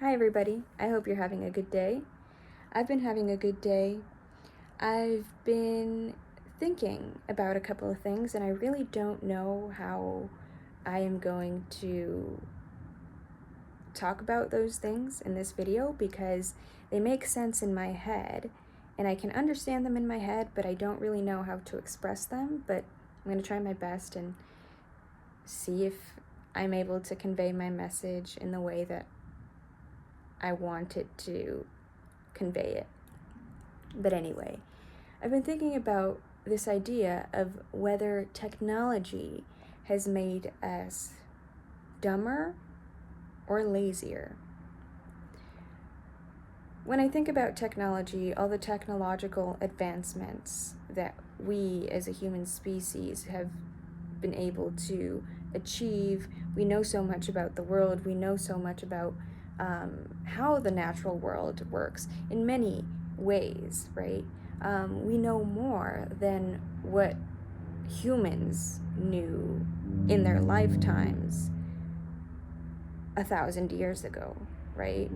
Hi everybody, I hope you're having a good day. I've been having a good day. I've been thinking about a couple of things and I really don't know how I am going to talk about those things in this video because they make sense in my head and I can understand them in my head, but I don't really know how to express them. But I'm going to try my best and see if I'm able to convey my message in the way that I want it to convey it. But anyway, I've been thinking about this idea of whether technology has made us dumber or lazier. When I think about technology, all the technological advancements that we as a human species have been able to achieve, we know so much about the world, we know so much about how the natural world works in many ways, right? We know more than what humans knew in their lifetimes 1,000 years ago, right?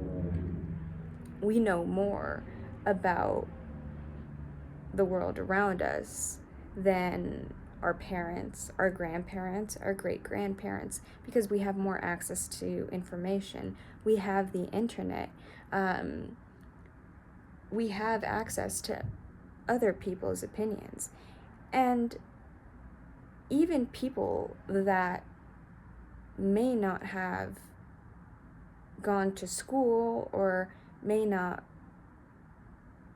We know more about the world around us than our parents, our grandparents, our great-grandparents, because we have more access to information. We have the internet. We have access to other people's opinions. And even people that may not have gone to school or may not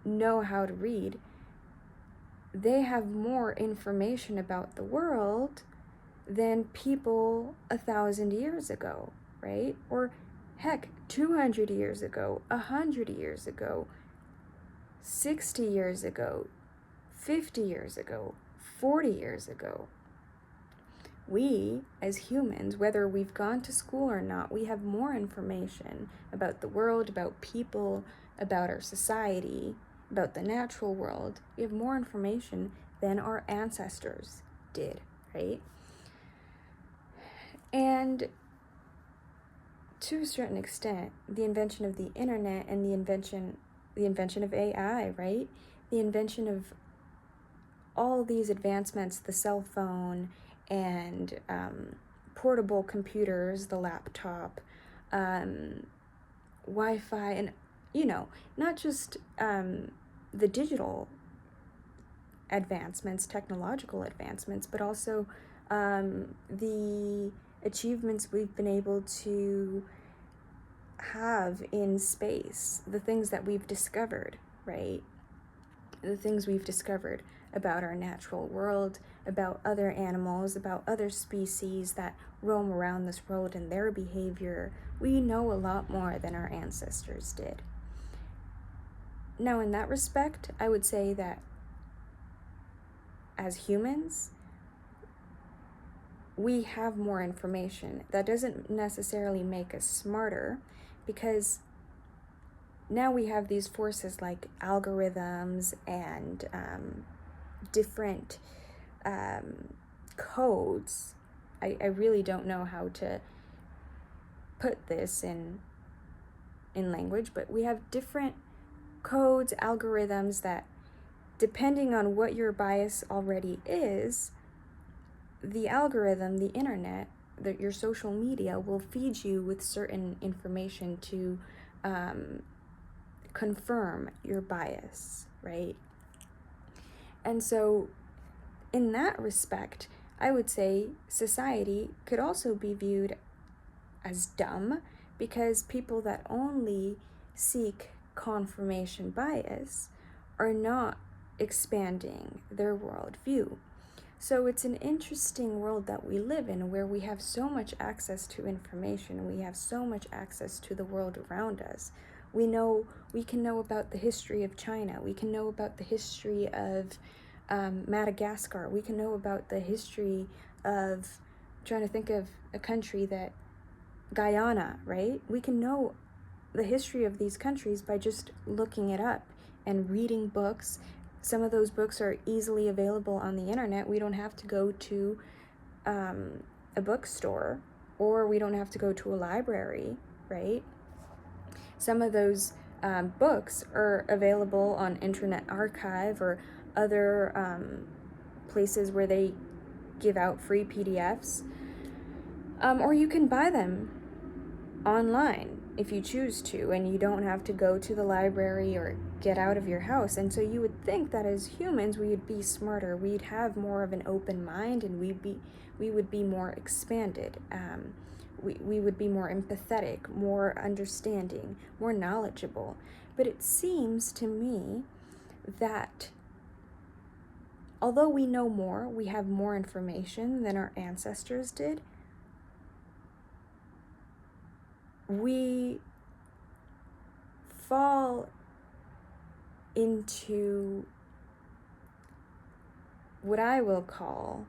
know how to read, they have more information about the world than people 1,000 years ago, right? Or heck, 200 years ago, 100 years ago, 60 years ago, 50 years ago, 40 years ago. We, as humans, whether we've gone to school or not, we have more information about the world, about people, about our society, about the natural world. We have more information than our ancestors did, right? And to a certain extent, the invention of the internet and the invention of AI, right? The invention of all these advancements, the cell phone and portable computers, the laptop, Wi-Fi, and not just the digital advancements, technological advancements, but also the achievements we've been able to have in space, the things that we've discovered, right? The things we've discovered about our natural world, about other animals, about other species that roam around this world and their behavior. We know a lot more than our ancestors did. Now, in that respect, I would say that as humans, we have more information. That doesn't necessarily make us smarter, because now we have these forces like algorithms and different codes. I really don't know how to put this in language, but we have different codes, algorithms that, depending on what your bias already is, the algorithm, the internet, your social media will feed you with certain information to confirm your bias, right? And so in that respect, I would say society could also be viewed as dumb, because people that only seek confirmation bias are not expanding their worldview. So it's an interesting world that we live in, where we have so much access to information, we have so much access to the world around us. We can know about the history of China, we can know about the history of Madagascar, we can know about the history of, trying to think of a country that, Guyana, right? We can know the history of these countries by just looking it up and reading books. Some of those books are easily available on the internet. We don't have to go to a bookstore, or we don't have to go to a library, right? Some of those books are available on Internet Archive or other places where they give out free PDFs, or you can buy them online if you choose to, and you don't have to go to the library or get out of your house. And so you would think that as humans we would be smarter, we'd have more of an open mind, and we would be more expanded. We would be more empathetic, more understanding, more knowledgeable. But it seems to me that although we know more, we have more information than our ancestors did, we fall into what I will call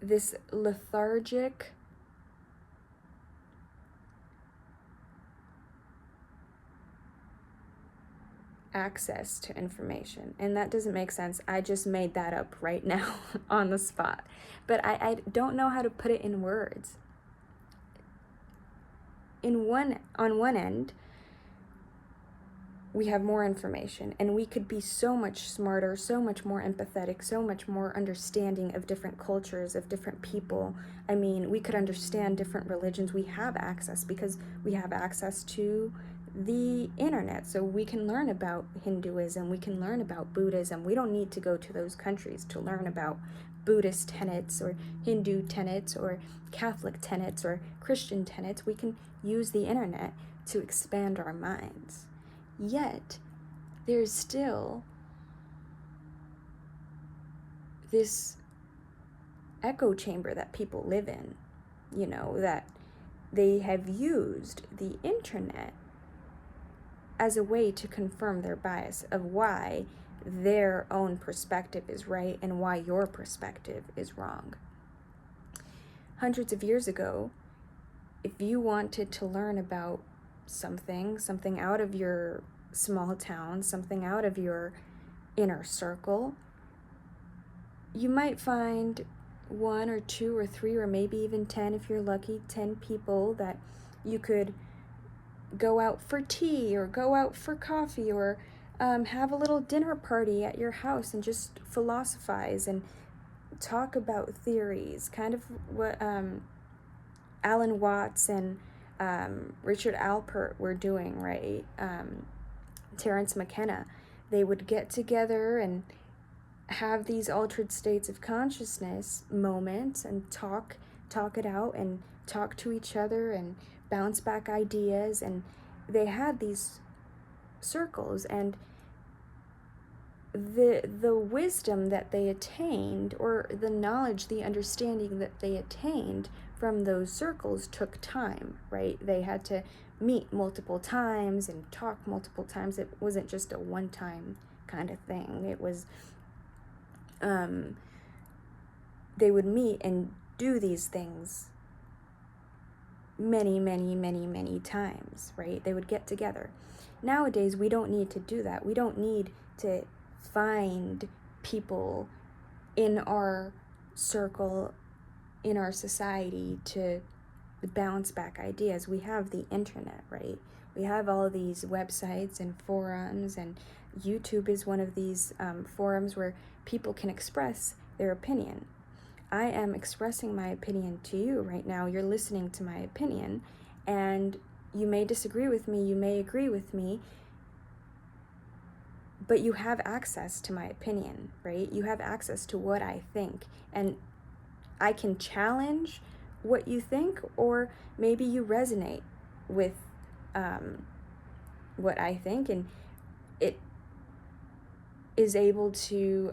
this lethargic access to information. And that doesn't make sense. I just made that up right now on the spot. But I don't know how to put it in words. On one end, we have more information, and we could be so much smarter, so much more empathetic, so much more understanding of different cultures, of different people. I mean, we could understand different religions. We have access because we have access to the internet, so we can learn about Hinduism, we can learn about Buddhism. We don't need to go to those countries to learn about Buddhist tenets or Hindu tenets or Catholic tenets or Christian tenets. We can use the internet to expand our minds. Yet, there's still this echo chamber that people live in, that they have used the internet as a way to confirm their bias of why their own perspective is right and why your perspective is wrong. Hundreds of years ago, if you wanted to learn about something out of your small town, something out of your inner circle, you might find 1 or 2 or 3 or maybe even 10, if you're lucky, 10 people that you could go out for tea or go out for coffee or have a little dinner party at your house and just philosophize and talk about theories, kind of what Alan Watts and Richard Alpert were doing, right? Terence McKenna. They would get together and have these altered states of consciousness moments and talk it out and talk to each other and bounce back ideas. And they had these circles, and the wisdom that they attained, or the knowledge, the understanding that they attained from those circles took time, right? They had to meet multiple times and talk multiple times. It wasn't just a one-time kind of thing. It was they would meet and do these things many times, right? They would get together. Nowadays, we don't need to do that. We don't need to find people in our circle, in our society, to bounce back ideas. We have the internet, right? We have all these websites and forums, and YouTube is one of these forums where people can express their opinion. I am expressing my opinion to you right now. You're listening to my opinion, and you may disagree with me, you may agree with me, but you have access to my opinion, right? You have access to what I think, and I can challenge what you think, or maybe you resonate with what I think, and it is able to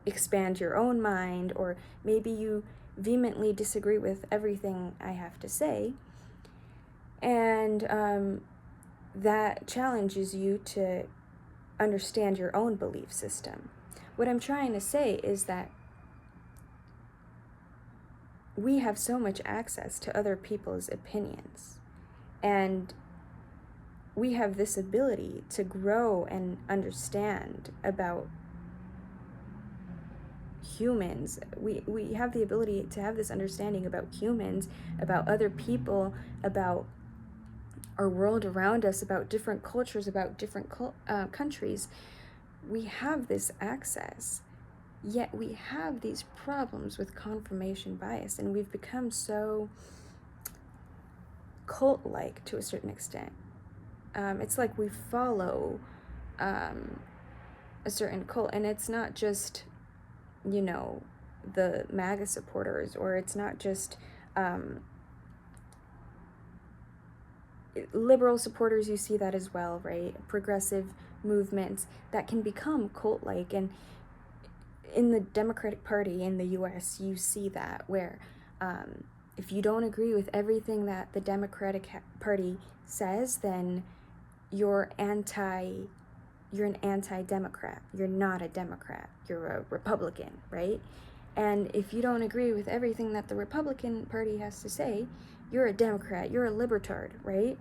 expand your own mind, or maybe you vehemently disagree with everything I have to say, and that challenges you to understand your own belief system. What I'm trying to say is that we have so much access to other people's opinions, and we have this ability to grow and understand about humans. We have the ability to have this understanding about humans, about other people, about our world around us, about different cultures, about different countries. We have this access, yet we have these problems with confirmation bias, and we've become so cult-like to a certain extent. It's like we follow a certain cult, and it's not just, the MAGA supporters, or it's not just liberal supporters. You see that as well, right? Progressive movements that can become cult-like, and in the Democratic Party in the US, you see that, where if you don't agree with everything that the Democratic Party says, then you're an anti-Democrat. You're not a Democrat. You're a Republican, right? And if you don't agree with everything that the Republican Party has to say, you're a Democrat. You're a libertard, right?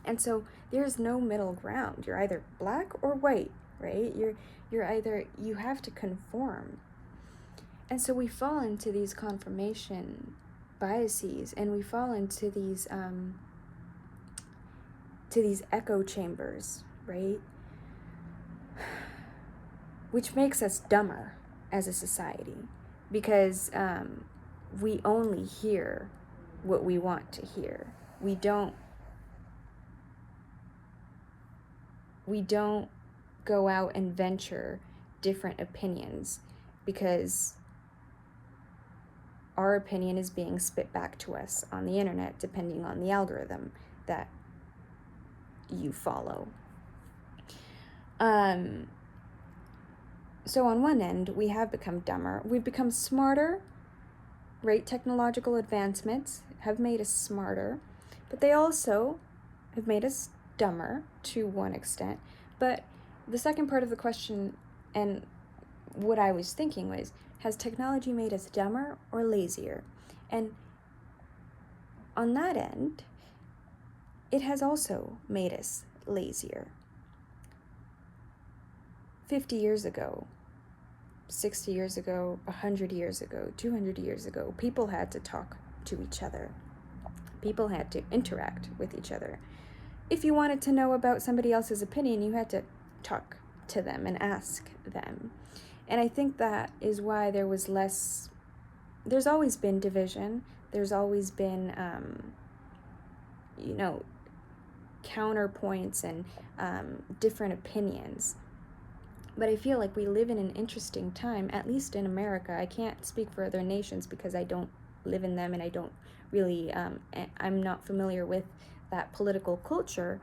And so there's no middle ground. You're either black or white, right? You have to conform. And so we fall into these confirmation biases, and we fall into these echo chambers, right? Which makes us dumber as a society, because we only hear what we want to hear. We don't go out and venture different opinions, because our opinion is being spit back to us on the internet, depending on the algorithm that you follow. So on one end, we have become dumber. We've become smarter, right? Technological advancements have made us smarter, but they also have made us dumber to one extent. But the second part of the question, and what I was thinking, was, has technology made us dumber or lazier? And on that end, it has also made us lazier. 50 years ago, 60 years ago, 100 years ago, 200 years ago, people had to talk to each other. People had to interact with each other. If you wanted to know about somebody else's opinion, you had to talk to them and ask them. And I think that is why there's always been division. There's always been, counterpoints and different opinions. But I feel like we live in an interesting time, at least in America. I can't speak for other nations because I don't live in them, and I don't really, I'm not familiar with that political culture.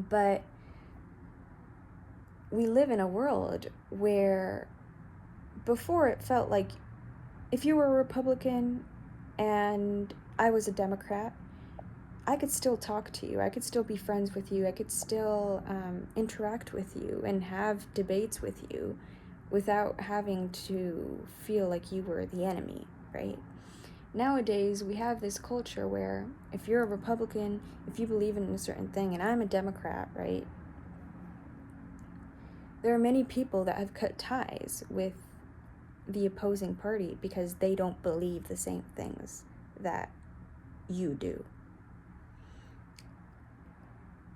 But we live in a world where before it felt like if you were a Republican and I was a Democrat, I could still talk to you. I could still be friends with you. I could still interact with you and have debates with you without having to feel like you were the enemy, right? Nowadays, we have this culture where if you're a Republican, if you believe in a certain thing, and I'm a Democrat, right? There are many people that have cut ties with the opposing party because they don't believe the same things that you do.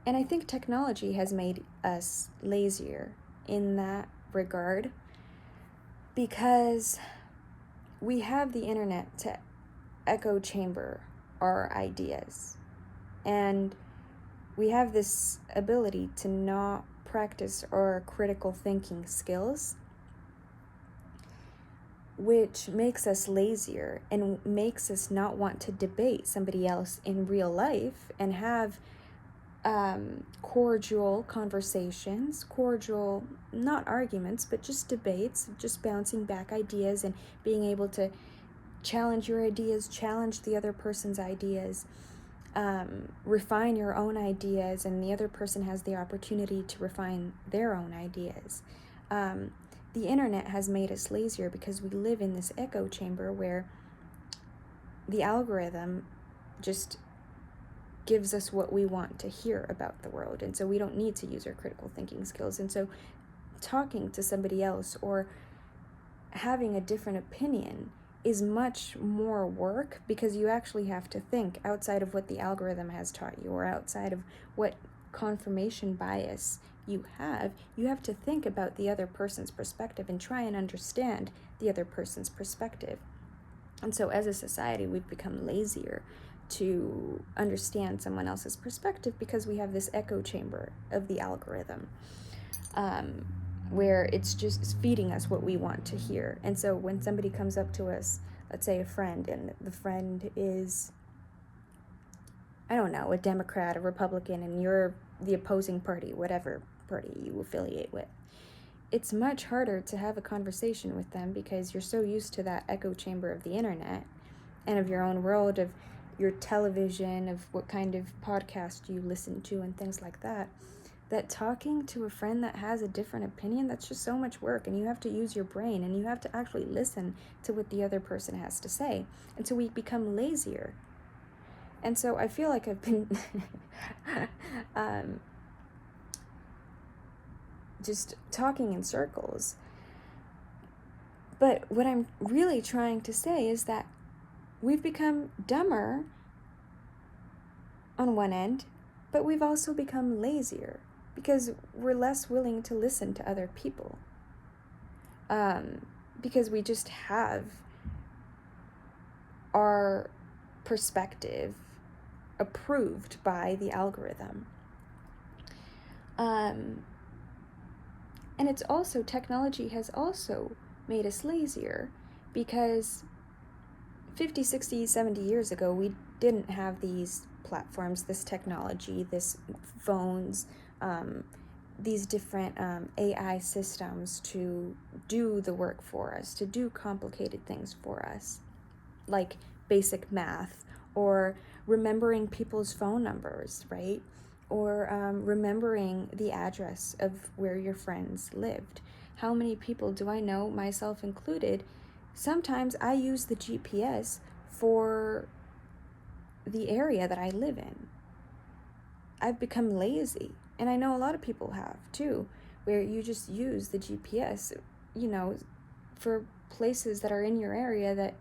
And I think technology has made us lazier in that regard, because we have the internet to echo chamber our ideas, and we have this ability to not practice our critical thinking skills, which makes us lazier and makes us not want to debate somebody else in real life and have cordial conversations, not arguments, but just debates, just bouncing back ideas and being able to challenge your ideas, challenge the other person's ideas, refine your own ideas, and the other person has the opportunity to refine their own ideas. The internet has made us lazier because we live in this echo chamber where the algorithm just gives us what we want to hear about the world, and so we don't need to use our critical thinking skills. And so talking to somebody else or having a different opinion is much more work, because you actually have to think outside of what the algorithm has taught you, or outside of what confirmation bias you have. You have to think about the other person's perspective and try and understand the other person's perspective. And so as a society, we've become lazier to understand someone else's perspective, because we have this echo chamber of the algorithm, where it's just feeding us what we want to hear. And so when somebody comes up to us, let's say a friend, and the friend is, I don't know, a Democrat, a Republican, and you're the opposing party, whatever party you affiliate with, it's much harder to have a conversation with them, because you're so used to that echo chamber of the internet and of your own world, of your television, of what kind of podcast you listen to and things like that, that talking to a friend that has a different opinion, that's just so much work, and you have to use your brain, and you have to actually listen to what the other person has to say. And so we become lazier. And so I feel like I've been just talking in circles. But what I'm really trying to say is that we've become dumber on one end, but we've also become lazier, because we're less willing to listen to other people. Because we just have our perspective approved by the algorithm. And it's also, technology has also made us lazier, because 50, 60, 70 years ago, we didn't have these platforms, this technology, this phones, these different AI systems to do the work for us, to do complicated things for us, like basic math, or remembering people's phone numbers, right? Or remembering the address of where your friends lived. How many people do I know, myself included? Sometimes I use the GPS for the area that I live in. I've become lazy, and I know a lot of people have too, where you just use the GPS, for places that are in your area that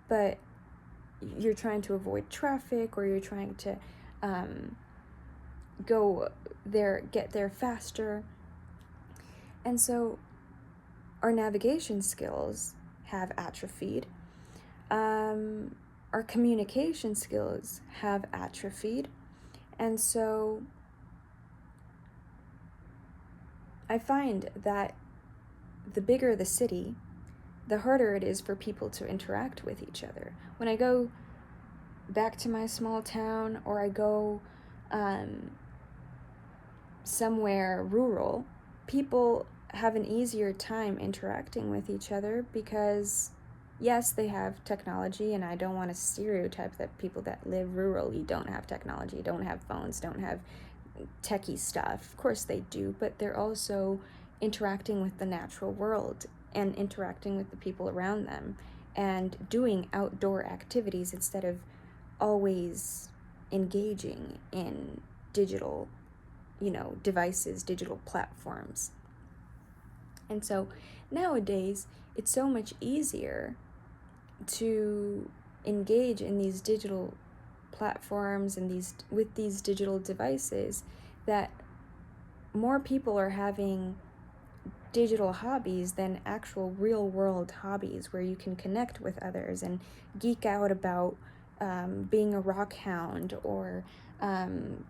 but you're trying to avoid traffic, or you're trying to get there faster. And so our navigation skills have atrophied. Our communication skills have atrophied. And so I find that the bigger the city, the harder it is for people to interact with each other. When I go back to my small town, or I go somewhere rural, people have an easier time interacting with each other, because yes, they have technology, and I don't want to stereotype that people that live rurally don't have technology, don't have phones, don't have techie stuff. Of course they do, but they're also interacting with the natural world and interacting with the people around them and doing outdoor activities instead of always engaging in digital, devices, digital platforms. And so nowadays, it's so much easier to engage in these digital platforms and with these digital devices, that more people are having digital hobbies than actual real world hobbies, where you can connect with others and geek out about being a rock hound, or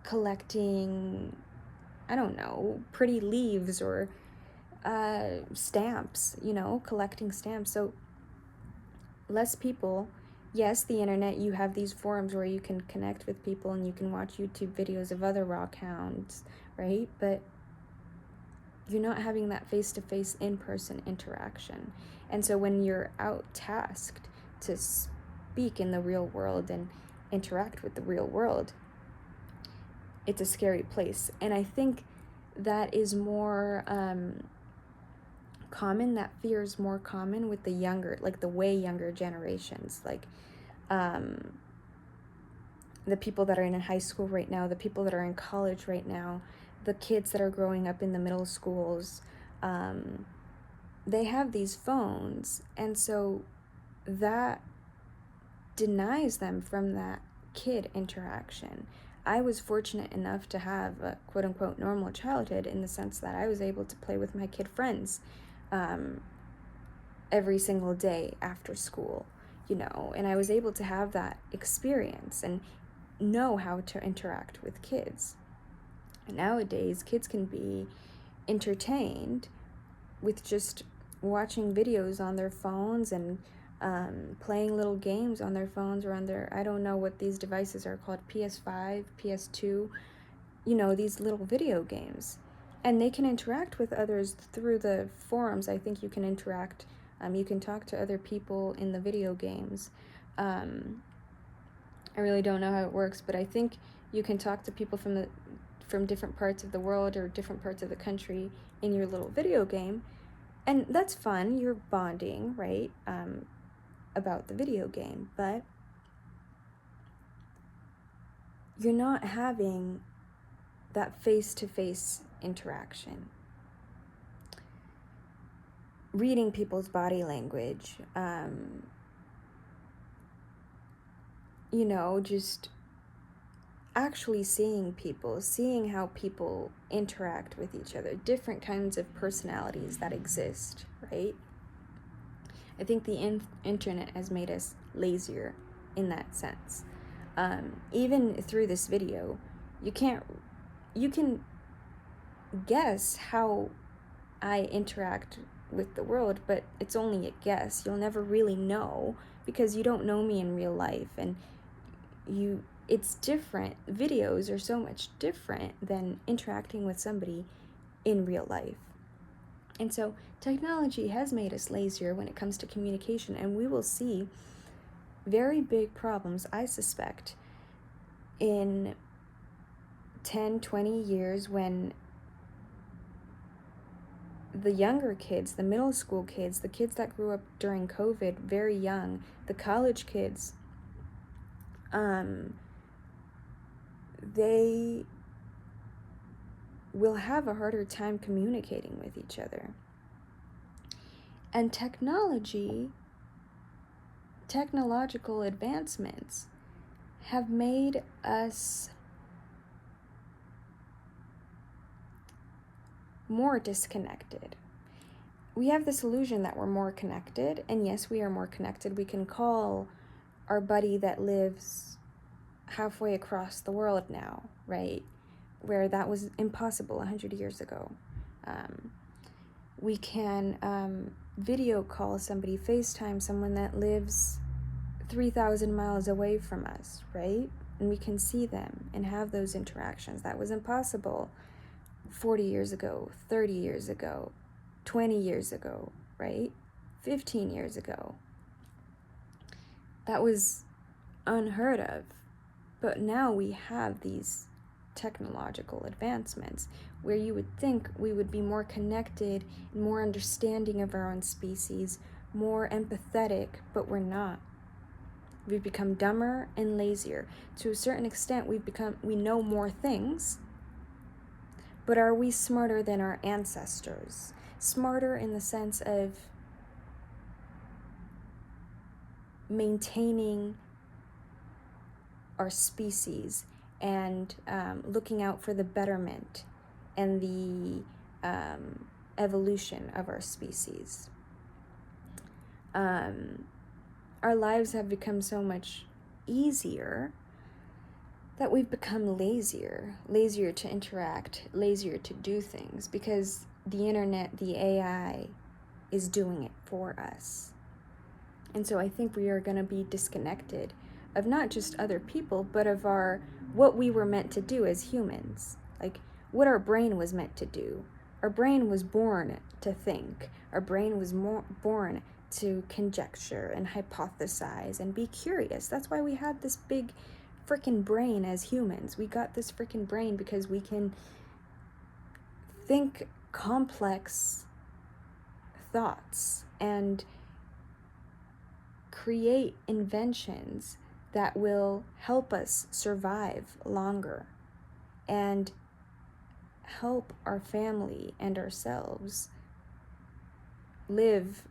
collecting, I don't know, pretty leaves, or stamps, collecting stamps. So less people. Yes, the internet, you have these forums where you can connect with people and you can watch YouTube videos of other rock hounds, right? But you're not having that face-to-face, in-person interaction. And so when you're out tasked to speak in the real world and interact with the real world, it's a scary place. And I think that is more common, that fear is more common with the younger, like the way younger generations, like the people that are in high school right now, the people that are in college right now, the kids that are growing up in the middle schools, they have these phones, and so that denies them from that kid interaction. I was fortunate enough to have a quote unquote normal childhood in the sense that I was able to play with my kid friends every single day after school, and I was able to have that experience and know how to interact with kids. And nowadays, kids can be entertained with just watching videos on their phones and playing little games on their phones or on their, I don't know what these devices are called, PS5, PS2, these little video games. And they can interact with others through the forums. I think you can interact, you can talk to other people in the video games. I really don't know how it works, but I think you can talk to people from different parts of the world or different parts of the country in your little video game. And that's fun, you're bonding, right, about the video game, but you're not having that face-to-face interaction. Reading people's body language, just actually seeing people, seeing how people interact with each other, different kinds of personalities that exist, right? I think the internet has made us lazier in that sense. Even through this video, you can guess how I interact with the world, but it's only a guess. You'll never really know because you don't know me in real life, and it's different. Videos are so much different than interacting with somebody in real life. And so technology has made us lazier when it comes to communication, and we will see very big problems, I suspect, in 10, 20 years when the younger kids, the middle school kids, the kids that grew up during COVID very young, the college kids, they will have a harder time communicating with each other. And technological advancements have made us more disconnected. We have this illusion that we're more connected, and yes, we are more connected. We can call our buddy that lives halfway across the world now, right? Where that was impossible 100 years ago. We can video call somebody, FaceTime someone that lives 3,000 miles away from us, right? And we can see them and have those interactions. That was impossible 40 years ago, 30 years ago, 20 years ago, right? 15 years ago. That was unheard of. But now we have these technological advancements where you would think we would be more connected, more understanding of our own species, more empathetic, but we're not. We've become dumber and lazier. To a certain extent, we know more things, but are we smarter than our ancestors? Smarter in the sense of maintaining our species and looking out for the betterment and the evolution of our species. Our lives have become so much easier that we've become lazier to interact, lazier to do things, because the internet, the AI, is doing it for us. And so I think we are going to be disconnected of not just other people, but of what we were meant to do as humans, like what our brain was meant to do. Our brain was born to think. Our brain was born to conjecture and hypothesize and be curious. That's why we had this big freaking brain as humans. We got this freaking brain because we can think complex thoughts and create inventions that will help us survive longer and help our family and ourselves live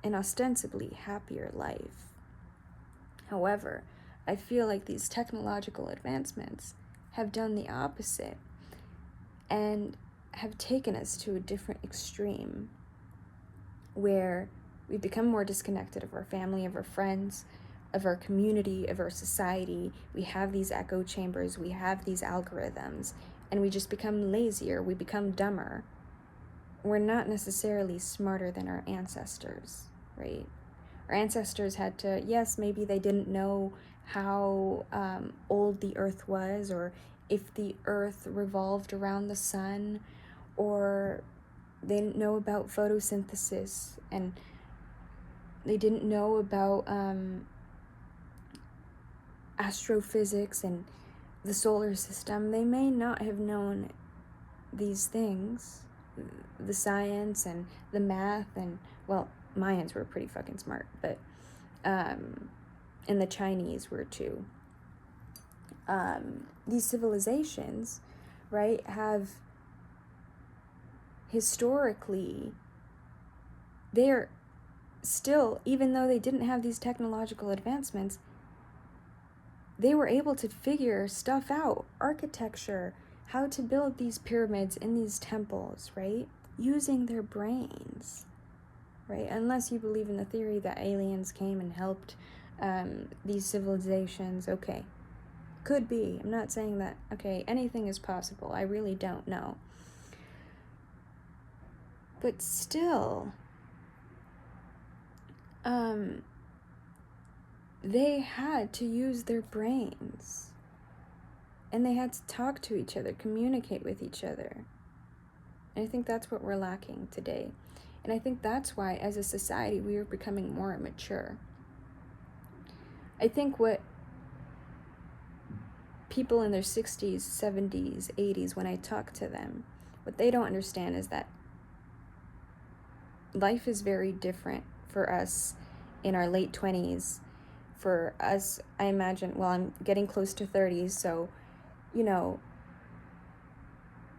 an ostensibly happier life. However, I feel like these technological advancements have done the opposite and have taken us to a different extreme where we become more disconnected of our family, of our friends, of our community, of our society. We have these echo chambers, we have these algorithms, and we just become lazier, we become dumber. We're not necessarily smarter than our ancestors, right? Our ancestors had to, yes, maybe they didn't know how old the earth was, or if the earth revolved around the sun, or they didn't know about photosynthesis, and they didn't know about astrophysics and the solar system. They may not have known these things, the science and the math, and, well, Mayans were pretty fucking smart, but and the Chinese were too. These civilizations, right, have historically, they're still, even though they didn't have these technological advancements, they were able to figure stuff out, architecture, how to build these pyramids and these temples, right, using their brains, right? Unless you believe in the theory that aliens came and helped these civilizations, okay, could be. I'm not saying that, okay, anything is possible. I really don't know. But still, they had to use their brains. And they had to talk to each other, communicate with each other. And I think that's what we're lacking today. And I think that's why, as a society, we are becoming more immature. I think what people in their 60s, 70s, 80s, when I talk to them, what they don't understand is that life is very different for us in our late 20s. For us, I imagine, well, I'm getting close to 30s, so, you know,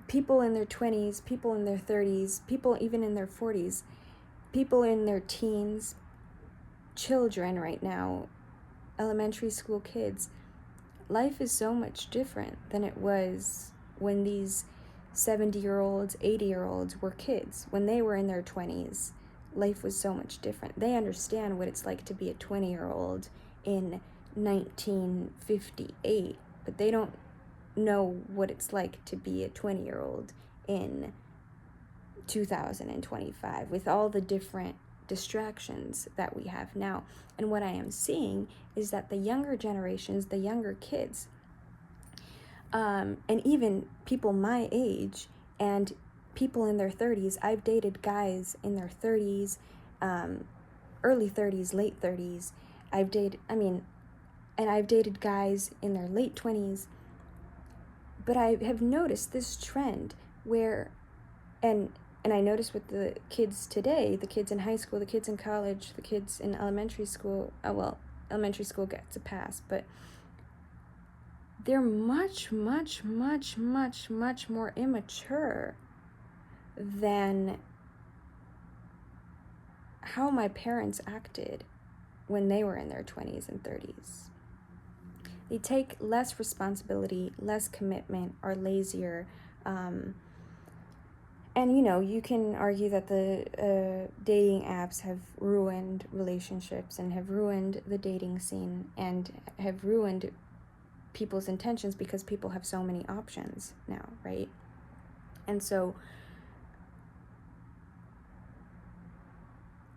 people in their 20s, people in their 30s, people even in their 40s, people in their teens, children right now, elementary school kids, life is so much different than it was when these 70-year-olds, 80-year-olds were kids. When they were in their 20s, life was so much different. They understand what it's like to be a 20-year-old in 1958, but they don't know what it's like to be a 20-year-old in 2025 with all the different distractions that we have now. And what I am seeing is that the younger generations, the younger kids, and even people my age and people in their 30s, I've dated guys in their 30s, early 30s, late 30s. I've dated guys in their late 20s. But I have noticed this trend where, and I notice with the kids today, the kids in high school, the kids in college, the kids in elementary school, elementary school gets a pass, but they're much, much, much, much, much more immature than how my parents acted when they were in their 20s and 30s. They take less responsibility, less commitment, are lazier. And, you know, you can argue that the dating apps have ruined relationships and have ruined the dating scene and have ruined people's intentions because people have so many options now, right? And so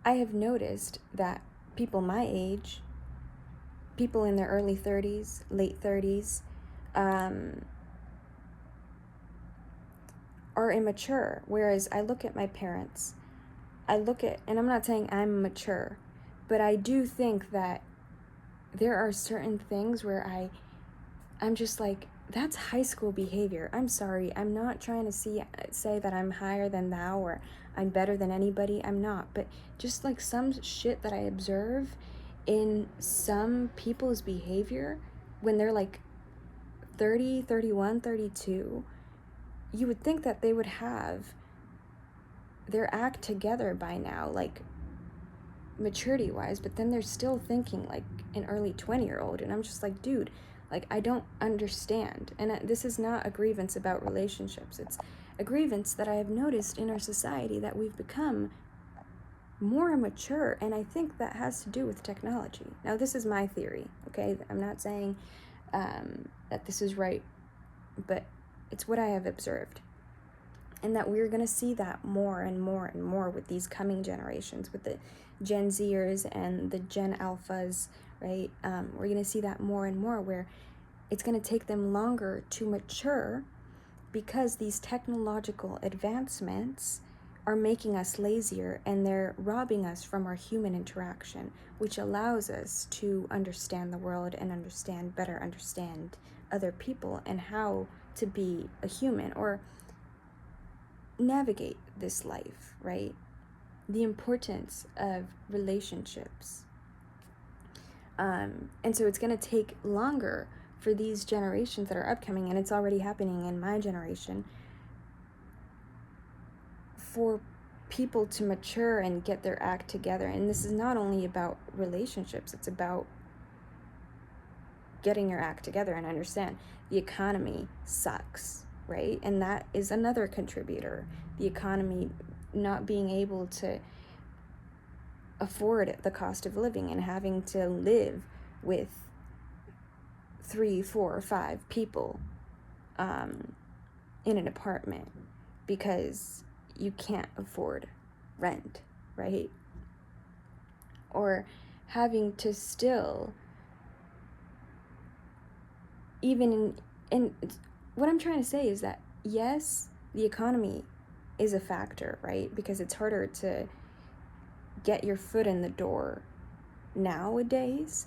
I have noticed that people my age, people in their early 30s, late 30s, are immature. Whereas I look at my parents, and I'm not saying I'm mature, but I do think that there are certain things where I'm just like, that's high school behavior. I'm sorry. I'm not trying to say that I'm higher than thou or I'm better than anybody. I'm not. But just like some shit that I observe in some people's behavior when they're like 30, 31, 32, you would think that they would have their act together by now, like maturity wise, but then they're still thinking like an early 20-year-old. And I'm just like, dude, like, I don't understand. And this is not a grievance about relationships. It's a grievance that I have noticed in our society, that we've become more mature, and I think that has to do with technology. Now, this is my theory, okay? I'm not saying that this is right, but it's what I have observed. And that we're going to see that more and more and more with these coming generations, with the Gen Zers and the Gen Alphas, right? We're going to see that more and more, where it's going to take them longer to mature, because these technological advancements are making us lazier, and they're robbing us from our human interaction, which allows us to understand the world and better understand other people and how to be a human, or navigate this life, right? The importance of relationships. And so it's going to take longer for these generations that are upcoming, and it's already happening in my generation, for people to mature and get their act together. And this is not only about relationships, it's about getting your act together and understand the economy sucks, right? And that is another contributor. The economy not being able to afford the cost of living and having to live with 3, 4, 5 people in an apartment because you can't afford rent, right? Or having to still, even in what I'm trying to say is that, yes, the economy is a factor, right? Because it's harder to get your foot in the door nowadays.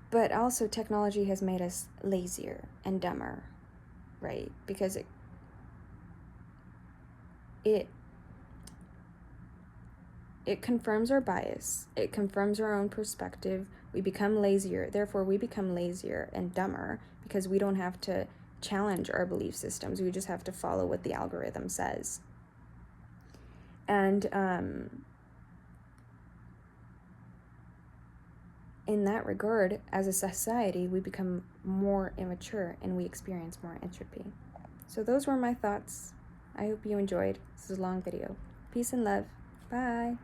But also technology has made us lazier and dumber, right? Because it confirms our bias. It confirms our own perspective. We become lazier. Therefore, we become lazier and dumber because we don't have to challenge our belief systems. We just have to follow what the algorithm says. And in that regard, as a society, we become more immature and we experience more entropy. So those were my thoughts. I hope you enjoyed. This is a long video. Peace and love. Bye.